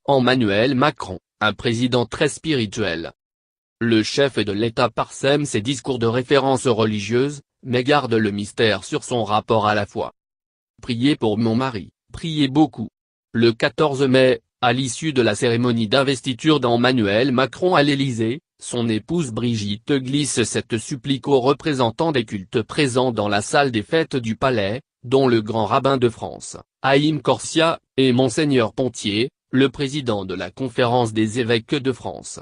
Emmanuel Macron, un président très spirituel. Le chef de l'État parsème ses discours de référence religieuse, mais garde le mystère sur son rapport à la foi. Priez pour mon mari, priez beaucoup. Le 14 mai, à l'issue de la cérémonie d'investiture d'Emmanuel Macron à l'Élysée, son épouse Brigitte glisse cette supplique aux représentants des cultes présents dans la salle des fêtes du Palais, dont le grand rabbin de France, Haïm Corsia, et Monseigneur Pontier, le président de la Conférence des évêques de France.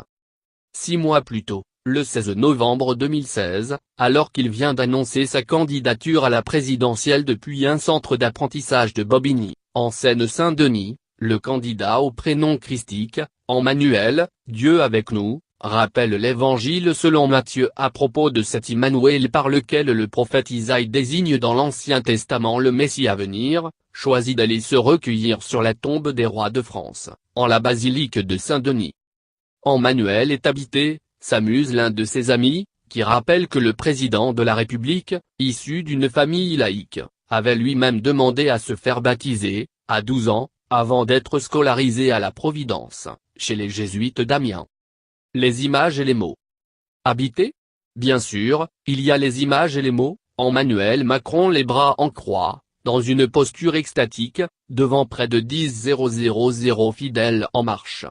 6 mois plus tôt, le 16 novembre 2016, alors qu'il vient d'annoncer sa candidature à la présidentielle depuis un centre d'apprentissage de Bobigny, en Seine-Saint-Denis, le candidat au prénom christique, Emmanuel, Dieu avec nous, rappelle l'Évangile selon Matthieu à propos de cet Immanuel par lequel le prophète Isaïe désigne dans l'Ancien Testament le Messie à venir, choisit d'aller se recueillir sur la tombe des rois de France, en la basilique de Saint-Denis. Emmanuel est habité, s'amuse l'un de ses amis, qui rappelle que le président de la République, issu d'une famille laïque, avait lui-même demandé à se faire baptiser, à 12 ans, avant d'être scolarisé à la Providence, chez les jésuites d'Amiens. Les images et les mots. Habité ? Bien sûr, il y a les images et les mots, Emmanuel Macron les bras en croix, dans une posture extatique, devant près de 10 000 fidèles en marche.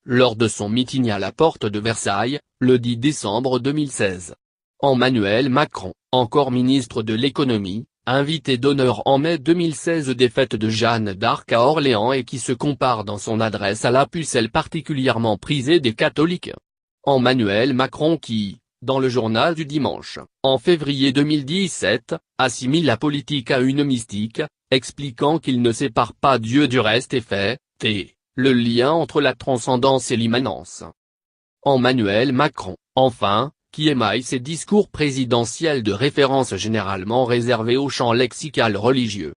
Lors de son meeting à la porte de Versailles, le 10 décembre 2016. Emmanuel Macron, encore ministre de l'économie, invité d'honneur en mai 2016 des fêtes de Jeanne d'Arc à Orléans et qui se compare dans son adresse à la pucelle particulièrement prisée des catholiques. Emmanuel Macron qui, dans le journal du dimanche, en février 2017, assimile la politique à une mystique, expliquant qu'il ne sépare pas Dieu du reste et fait, le lien entre la transcendance et l'immanence. Emmanuel Macron, enfin, qui émaille ses discours présidentiels de référence généralement réservés au champ lexical religieux.